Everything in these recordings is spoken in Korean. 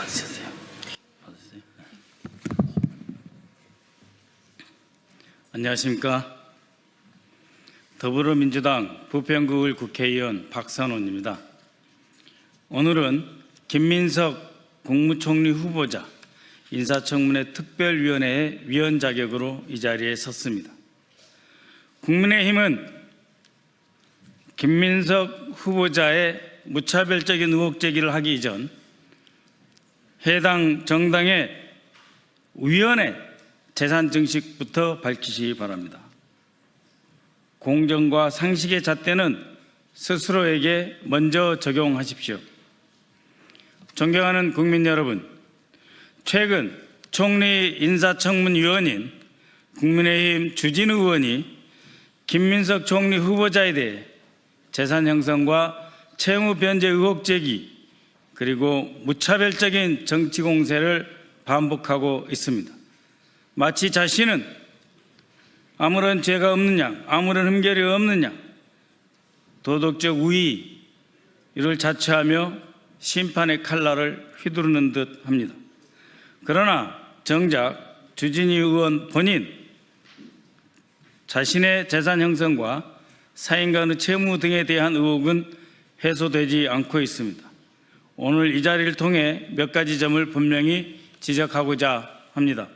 받으셨어요? 받으세요? 안녕하십니까? 더불어민주당 부평구을 국회의원 박선원입니다. 오늘은 김민석 국무총리 후보자 인사청문회 특별위원회의 위원 자격으로 이 자리에 섰습니다. 국민의힘은 김민석 후보자의 무차별적인 의혹 제기를 하기 이전 해당 정당의 위원회 재산 증식부터 밝히시기 바랍니다. 공정과 상식의 잣대는 스스로에게 먼저 적용하십시오. 존경하는 국민 여러분, 최근 총리 인사청문위원인 국민의힘 주진우 의원이 김민석 총리 후보자에 대해 재산 형성과 채무 변제 의혹 제기 그리고 무차별적인 정치 공세를 반복하고 있습니다. 마치 자신은 아무런 죄가 없는 양, 아무런 흠결이 없는 양, 도덕적 우위를 자처하며 심판의 칼날을 휘두르는 듯 합니다. 그러나 정작 주진우 의원 본인 자신의 재산 형성과 사인 간의 채무 등에 대한 의혹은 해소되지 않고 있습니다. 오늘 이 자리를 통해 몇 가지 점을 분명히 지적하고자 합니다.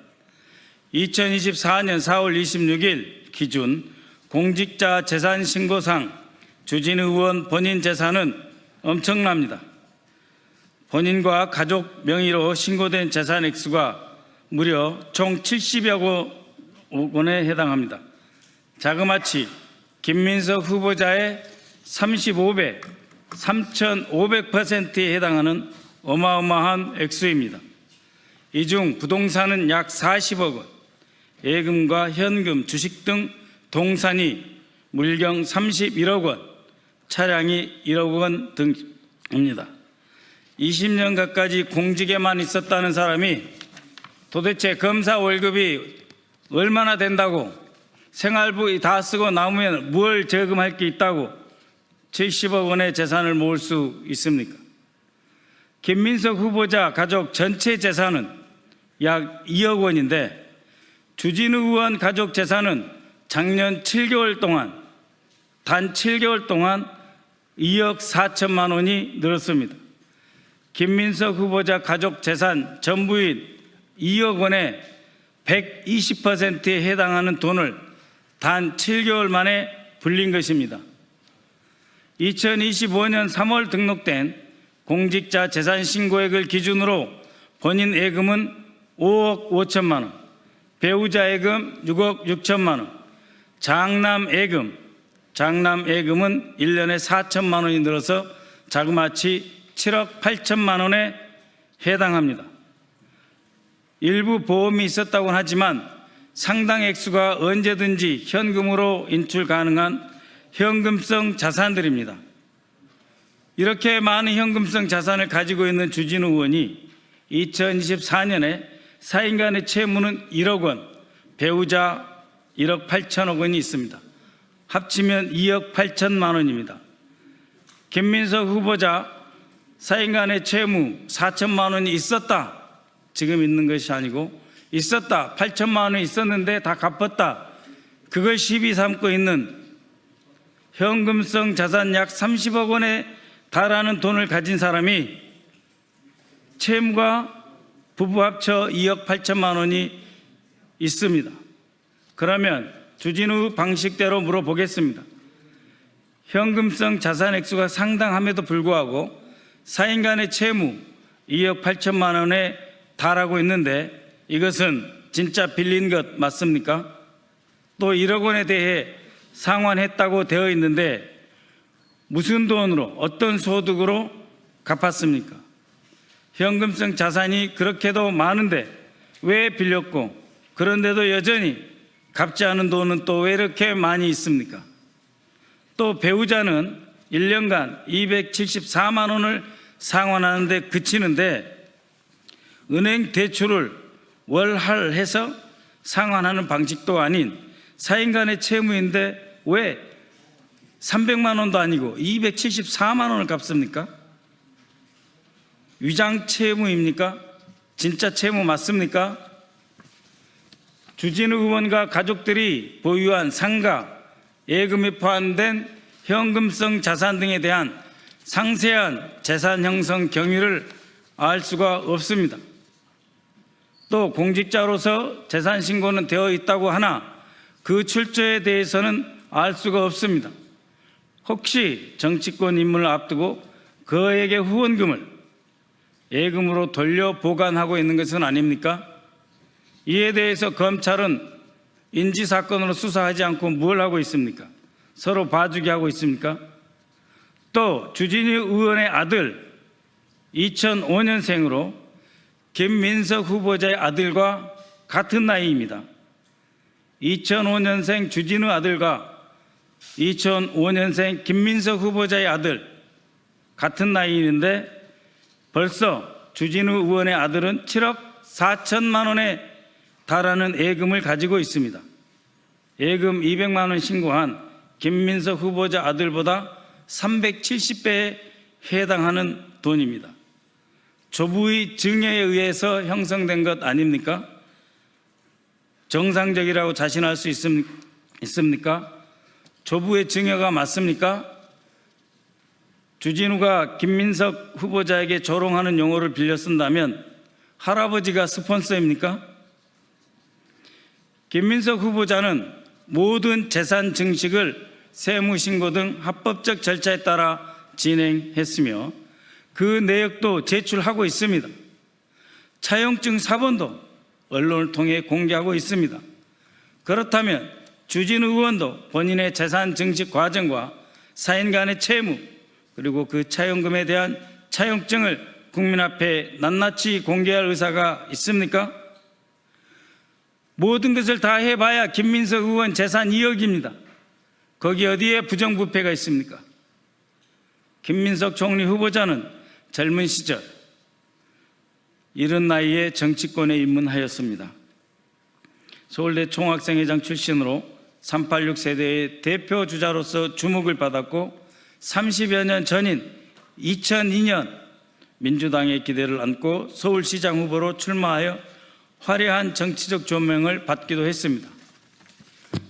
2024년 4월 26일 기준 공직자 재산 신고상 주진우 의원 본인 재산은 엄청납니다. 본인과 가족 명의로 신고된 재산 액수가 무려 총 70여 원에 해당합니다. 자그마치 김민석 후보자의 35배, 3,500%에 해당하는 어마어마한 액수입니다. 이 중 부동산은 약 40억 원, 예금과 현금, 주식 등 동산이 물경 31억 원, 차량이 1억 원 등입니다. 20년 가까이 공직에만 있었다는 사람이 도대체 검사 월급이 얼마나 된다고 생활비 다 쓰고 남으면 뭘 저금할 게 있다고 70억 원의 재산을 모을 수 있습니까? 김민석 후보자 가족 전체 재산은 약 2억 원인데 주진우 의원 가족 재산은 작년 7개월 동안 단 7개월 동안 2억 4천만 원이 늘었습니다. 김민석 후보자 가족 재산 전부인 2억 원의 120%에 해당하는 돈을 단 7개월 만에 불린 것입니다. 2025년 3월 등록된 공직자 재산 신고액을 기준으로 본인 예금은 5억 5천만 원, 배우자 예금 6억 6천만 원, 장남 예금은 1년에 4천만 원이 늘어서 자그마치 7억 8천만 원에 해당합니다. 일부 보험이 있었다고는 하지만 상당 액수가 언제든지 현금으로 인출 가능한 현금성 자산들입니다. 이렇게 많은 현금성 자산을 가지고 있는 주진우 의원이 2024년에 사인 간의 채무는 1억 원, 배우자 1억 8천억 원이 있습니다. 합치면 2억 8천만 원입니다. 김민석 후보자 사인 간의 채무 4천만 원이 있었다. 지금 있는 것이 아니고 있었다. 8천만 원이 있었는데 다 갚았다. 그걸 시비 삼고 있는 현금성 자산 약 30억 원에 달하는 돈을 가진 사람이 채무가 부부 합쳐 2억 8천만 원이 있습니다. 그러면 주진우 방식대로 물어보겠습니다. 현금성 자산 액수가 상당함에도 불구하고 사인 간의 채무 2억 8천만 원에 달하고 있는데 이것은 진짜 빌린 것 맞습니까? 또 1억 원에 대해 상환했다고 되어 있는데 무슨 돈으로 어떤 소득으로 갚았습니까? 현금성 자산이 그렇게도 많은데 왜 빌렸고 그런데도 여전히 갚지 않은 돈은 또 왜 이렇게 많이 있습니까? 또 배우자는 1년간 274만 원을 상환하는 데 그치는데 은행 대출을 월할해서 상환하는 방식도 아닌 사인 간의 채무인데 왜 300만 원도 아니고 274만 원을 갚습니까? 위장 채무입니까? 진짜 채무 맞습니까? 주진우 의원과 가족들이 보유한 상가, 예금에 포함된 현금성 자산 등에 대한 상세한 재산 형성 경위를 알 수가 없습니다. 또 공직자로서 재산 신고는 되어 있다고 하나 그 출처에 대해서는 알 수가 없습니다. 혹시 정치권 임문을 앞두고 그에게 후원금을 예금으로 돌려 보관하고 있는 것은 아닙니까? 이에 대해서 검찰은 인지사건으로 수사하지 않고 뭘 하고 있습니까? 서로 봐주기 하고 있습니까? 또 주진우 의원의 아들 2005년생으로 김민석 후보자의 아들과 같은 나이입니다. 2005년생 주진우 아들과 2005년생 김민석 후보자의 아들 같은 나이인데 벌써 주진우 의원의 아들은 7억 4천만 원에 달하는 예금을 가지고 있습니다. 예금 200만 원 신고한 김민석 후보자 아들보다 370배에 해당하는 돈입니다. 조부의 증여에 의해서 형성된 것 아닙니까? 정상적이라고 자신할 수 있습니까? 조부의 증여가 맞습니까? 주진우가 김민석 후보자에게 조롱하는 용어를 빌려 쓴다면 할아버지가 스폰서입니까? 김민석 후보자는 모든 재산 증식을 세무신고 등 합법적 절차에 따라 진행했으며 그 내역도 제출하고 있습니다. 차용증 사본도 언론을 통해 공개하고 있습니다. 그렇다면 주진우 의원도 본인의 재산 증식 과정과 사인 간의 채무 그리고 그 차용금에 대한 차용증을 국민 앞에 낱낱이 공개할 의사가 있습니까? 모든 것을 다 해봐야 김민석 의원 재산 2억입니다. 거기 어디에 부정부패가 있습니까? 김민석 총리 후보자는 젊은 시절 이른 나이에 정치권에 입문하였습니다. 서울대 총학생회장 출신으로 386 세대의 대표 주자로서 주목을 받았고 30여 년 전인 2002년 민주당의 기대를 안고 서울시장 후보로 출마하여 화려한 정치적 조명을 받기도 했습니다.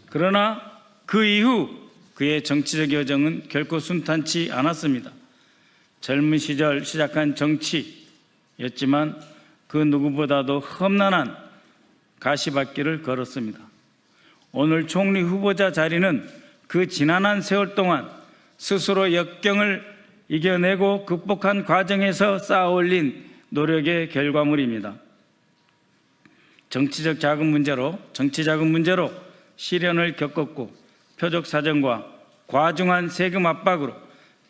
그러나 그 이후 그의 정치적 여정은 결코 순탄치 않았습니다. 젊은 시절 시작한 정치였지만 그 누구보다도 험난한 가시밭길을 걸었습니다. 오늘 총리 후보자 자리는 그 지난한 세월 동안 스스로 역경을 이겨내고 극복한 과정에서 쌓아올린 노력의 결과물입니다. 정치 자금 문제로 시련을 겪었고 표적 사정과 과중한 세금 압박으로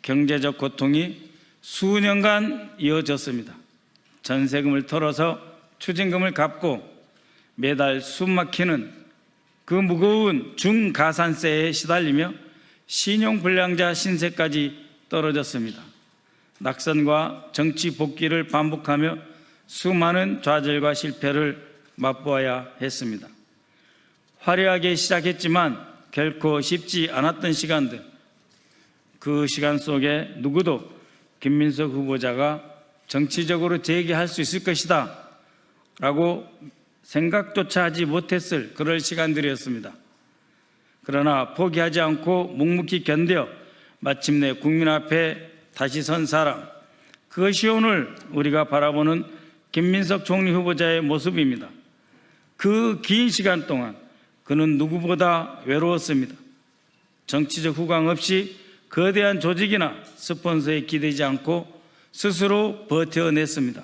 경제적 고통이 수년간 이어졌습니다. 전세금을 털어서 추징금을 갚고 매달 숨막히는 그 무거운 중가산세에 시달리며 신용불량자 신세까지 떨어졌습니다. 낙선과 정치 복귀를 반복하며 수많은 좌절과 실패를 맛보아야 했습니다. 화려하게 시작했지만 결코 쉽지 않았던 시간들, 그 시간 속에 누구도 김민석 후보자가 정치적으로 재기할 수 있을 것이다 라고 생각조차 하지 못했을 그럴 시간들이었습니다. 그러나 포기하지 않고 묵묵히 견뎌 마침내 국민 앞에 다시 선 사람, 그것이 오늘 우리가 바라보는 김민석 총리 후보자의 모습입니다. 그 긴 시간 동안 그는 누구보다 외로웠습니다. 정치적 후광 없이 거대한 조직이나 스폰서에 기대지 않고 스스로 버텨냈습니다.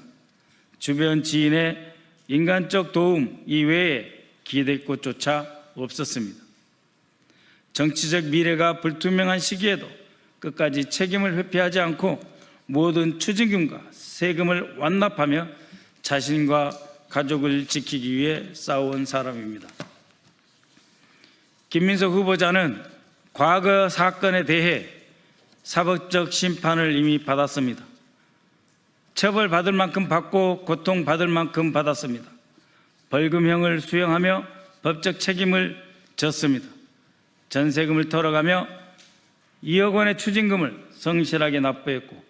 주변 지인의 인간적 도움 이외에 기댈 곳조차 없었습니다. 정치적 미래가 불투명한 시기에도 끝까지 책임을 회피하지 않고 모든 추징금과 세금을 완납하며 자신과 가족을 지키기 위해 싸워온 사람입니다. 김민석 후보자는 과거 사건에 대해 사법적 심판을 이미 받았습니다. 처벌받을 만큼 받고 고통받을 만큼 받았습니다. 벌금형을 수용하며 법적 책임을 졌습니다. 전세금을 털어가며 2억 원의 추징금을 성실하게 납부했고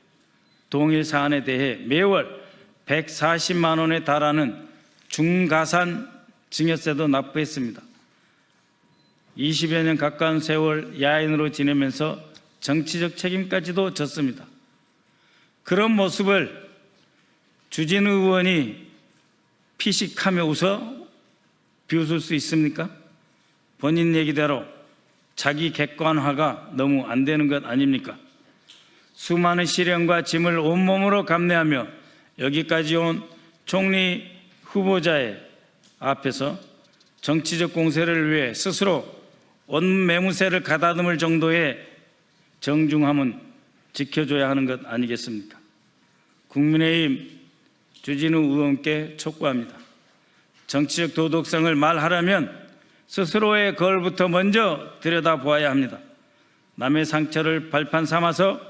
동일 사안에 대해 매월 140만 원에 달하는 중가산 증여세도 납부했습니다. 20여 년 가까운 세월 야인으로 지내면서 정치적 책임까지도 졌습니다. 그런 모습을 주진우 의원이 피식하며 웃어 비웃을 수 있습니까? 본인 얘기대로 자기 객관화가 너무 안 되는 것 아닙니까? 수많은 시련과 짐을 온몸으로 감내하며 여기까지 온 총리 후보자의 앞에서 정치적 공세를 위해 스스로 온 매무새를 가다듬을 정도의 정중함은 지켜줘야 하는 것 아니겠습니까? 국민의힘 주진우 의원께 촉구합니다. 정치적 도덕성을 말하려면 스스로의 거울부터 먼저 들여다보아야 합니다. 남의 상처를 발판 삼아서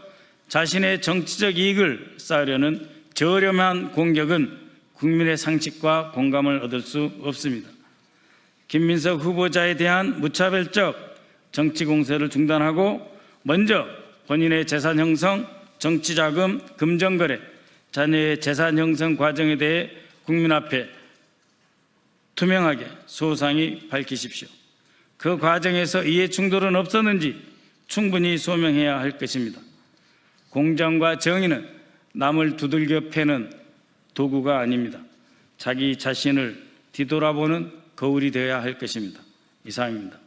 자신의 정치적 이익을 쌓으려는 저렴한 공격은 국민의 상식과 공감을 얻을 수 없습니다. 김민석 후보자에 대한 무차별적 정치 공세를 중단하고 먼저 본인의 재산 형성, 정치자금, 금전거래, 자녀의 재산 형성 과정에 대해 국민 앞에 투명하게 소상히 밝히십시오. 그 과정에서 이해 충돌은 없었는지 충분히 소명해야 할 것입니다. 공정과 정의는 남을 두들겨 패는 도구가 아닙니다. 자기 자신을 뒤돌아보는 거울이 되어야 할 것입니다. 이상입니다.